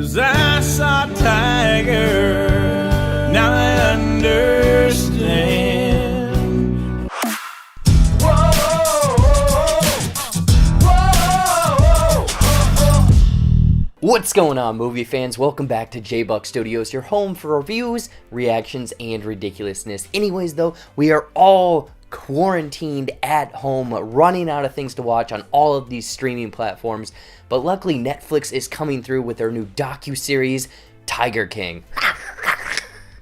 'cause I saw a tiger, now I understand. What's going on, movie fans? Welcome back to JBuck Studios, your home for reviews, reactions, and ridiculousness. Anyways, though, we are all quarantined at home, running out of things to watch on all of these streaming platforms, but luckily Netflix is coming through with their new docu-series, Tiger King.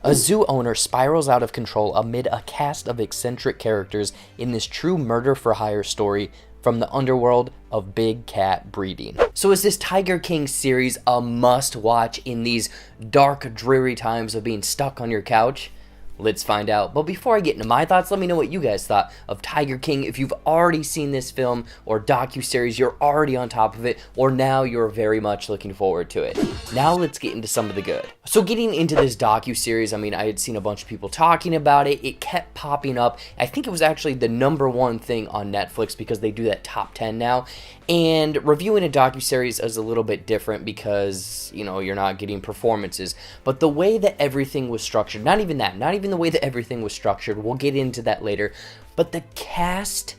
A zoo owner spirals out of control amid a cast of eccentric characters in this true murder-for-hire story from the underworld of big cat breeding. So is this Tiger King series a must-watch in these dark, dreary times of being stuck on your couch? Let's find out. But before I get into my thoughts, let me know what you guys thought of Tiger King. If you've already seen this film or docu-series, you're already on top of it, or now you're very much looking forward to it. Now let's get into some of the good. So getting into this docu-series, I mean, I had seen a bunch of people talking about it. It kept popping up. I think it was actually the #1 thing on Netflix because they do that top 10 now. And reviewing a docu-series is a little bit different because, you know, you're not getting performances. But the way that everything was structured, not even the way that everything was structured, we'll get into that later, but the cast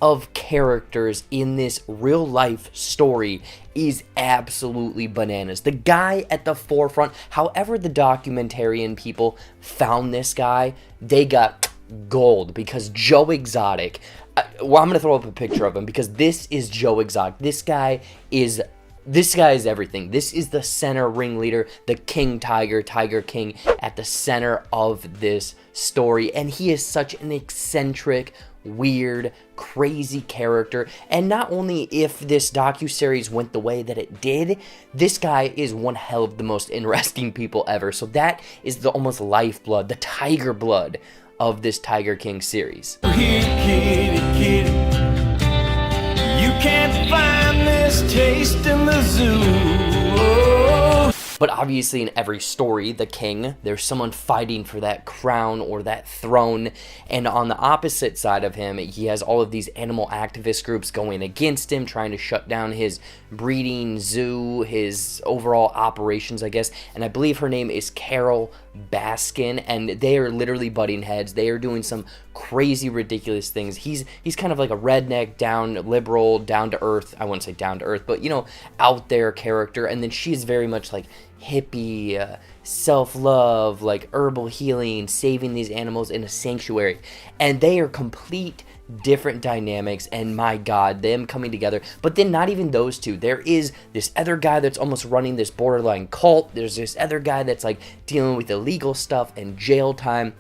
of characters in this real life story is absolutely bananas. The guy at the forefront, however the documentarian people found this guy, they got gold because Joe Exotic, well, I'm going to throw up a picture of him because this is Joe Exotic. This guy is everything. This is the center ringleader, the King Tiger, Tiger King, at the center of this story. And he is such an eccentric, weird, crazy character. And not only if this docuseries went the way that it did, this guy is one hell of the most interesting people ever. So that is the almost lifeblood, the tiger blood of this Tiger King series. Kitty, kitty, kitty, you can't find this taste in the zoo. Oh. But obviously in every story, the king, there's someone fighting for that crown or that throne. And on the opposite side of him, he has all of these animal activist groups going against him, trying to shut down his breeding zoo, his overall operations, I guess. And I believe her name is Carol Baskin, and they are literally butting heads. They are doing some crazy, ridiculous things. He's kind of like a redneck, liberal, down to earth. I wouldn't say down to earth, but, you know, out there character. And then she's very much like hippie, self-love, like herbal healing, saving these animals in a sanctuary. And they are complete different dynamics, and my god, them coming together. But then not even those two. There is this other guy that's almost running this borderline cult. There's this other guy that's like dealing with illegal stuff and jail time.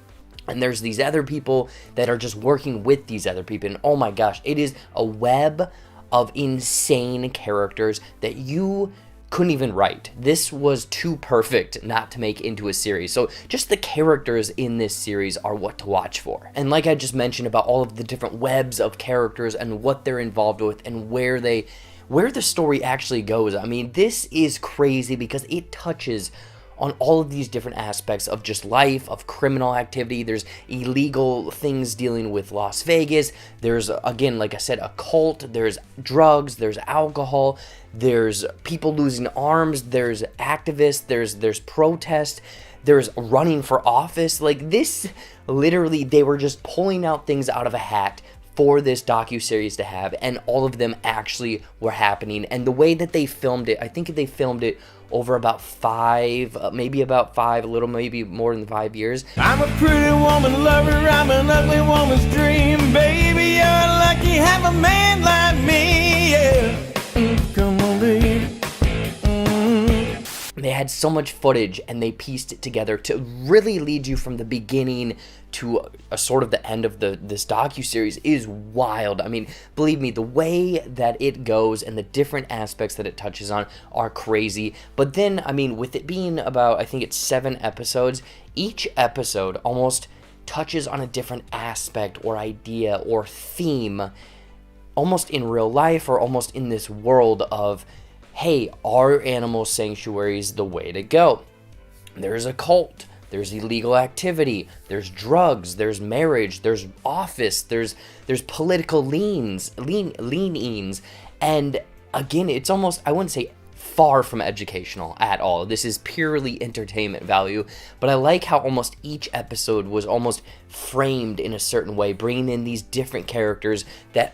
And there's these other people that are just working with these other people. And oh my gosh, it is a web of insane characters that you couldn't even write. This was too perfect not to make into a series. So just the characters in this series are what to watch for. And like I just mentioned about all of the different webs of characters and what they're involved with and where the story actually goes. I mean, this is crazy because it touches on all of these different aspects of just life, of criminal activity. There's illegal things dealing with Las Vegas. There's, again, like I said, a cult. There's drugs. There's alcohol. There's people losing arms. There's activists. There's protest. There's running for office. Like this, literally, they were just pulling out things out of a hat for this docu-series to have, and all of them actually were happening. And the way that they filmed it, I think they filmed it over about maybe a little maybe more than 5 years. I'm a pretty woman lover, I'm an ugly woman's dream. Baby, you're lucky, have a man like me, yeah. Come on, baby. They had so much footage and they pieced it together to really lead you from the beginning to a sort of the end of this docu-series is wild. I mean, believe me, the way that it goes and the different aspects that it touches on are crazy. But then, I mean, with it being about, I think it's 7 episodes, each episode almost touches on a different aspect or idea or theme, almost in real life or almost in this world of, hey, are animal sanctuaries the way to go? There's a cult, there's illegal activity, there's drugs, there's marriage, there's office, there's political leanings, and again, it's almost, I wouldn't say far from educational at all. This is purely entertainment value, but I like how almost each episode was almost framed in a certain way, bringing in these different characters that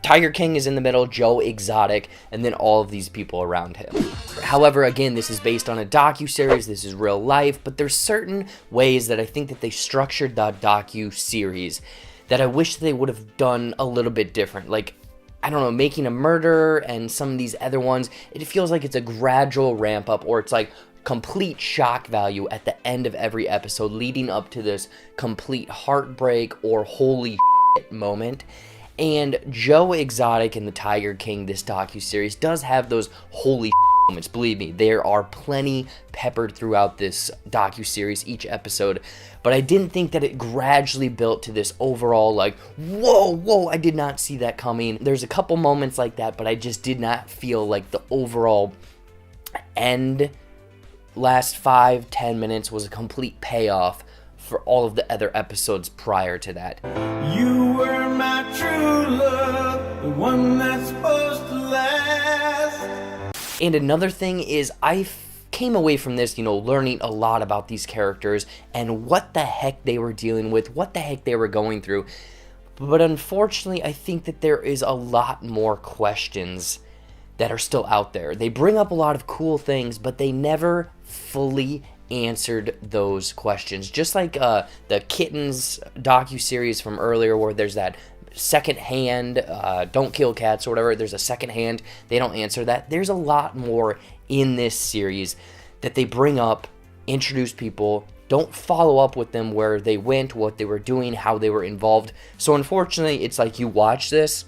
Tiger King is in the middle, Joe Exotic, and then all of these people around him. However, again, this is based on a docu-series, this is real life, but there's certain ways that I think that they structured the docu-series that I wish they would have done a little bit different. Like, I don't know, making a murder and some of these other ones, it feels like it's a gradual ramp up, or it's like complete shock value at the end of every episode, leading up to this complete heartbreak or holy shit moment. And Joe Exotic and the Tiger King, this docu-series, does have those holy moments. Believe me, there are plenty peppered throughout this docu-series, each episode. But I didn't think that it gradually built to this overall, like, whoa, I did not see that coming. There's a couple moments like that, but I just did not feel like the overall end, last 5-10 minutes, was a complete payoff for all of the other episodes prior to that. You were my true love, the one that's supposed to last. And another thing is, I came away from this, learning a lot about these characters and what the heck they were dealing with, what the heck they were going through. But unfortunately, I think that there is a lot more questions that are still out there. They bring up a lot of cool things, but they never fully answered those questions. Just like the Kittens docu-series from earlier, where there's that second hand, don't kill cats or whatever, there's a second hand, they don't answer that. There's a lot more in this series that they bring up, introduce people, don't follow up with them where they went, what they were doing, how they were involved. So unfortunately, it's like you watch this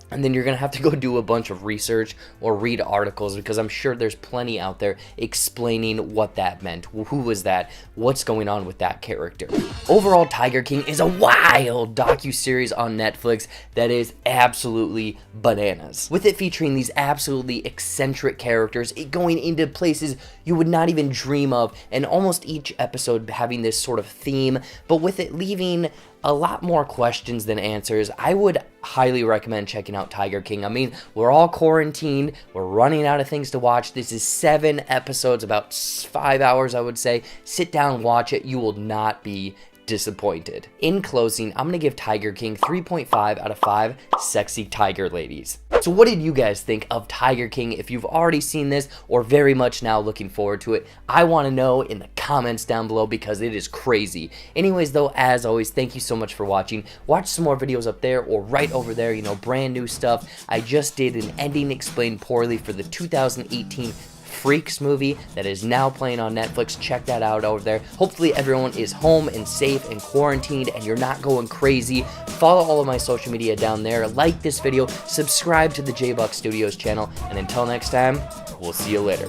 and then you're going to have to go do a bunch of research or read articles, because I'm sure there's plenty out there explaining what that meant. Who was that? What's going on with that character? Overall, Tiger King is a wild docu-series on Netflix that is absolutely bananas. With it featuring these absolutely eccentric characters, it going into places you would not even dream of, and almost each episode having this sort of theme, but with it leaving a lot more questions than answers. I would highly recommend checking out Tiger King. I mean, we're all quarantined, we're running out of things to watch. This is 7 episodes, about 5 hours, I would say. Sit down, watch it. You will not be disappointed. In closing, I'm gonna give Tiger King 3.5 out of 5 sexy tiger ladies. So what did you guys think of Tiger King? If you've already seen this or very much now looking forward to it, I want to know in the comments down below, because it is crazy. Anyways though, as always, thank you so much for watching. Watch some more videos up there or right over there, brand new stuff. I just did an ending explained poorly for the 2018 Freaks movie that is now playing on Netflix. Check that out over there. Hopefully everyone is home and safe and quarantined and you're not going crazy. Follow all of my social media down there. Like this video, subscribe to the JBuck Studios channel, and until next time, we'll see you later.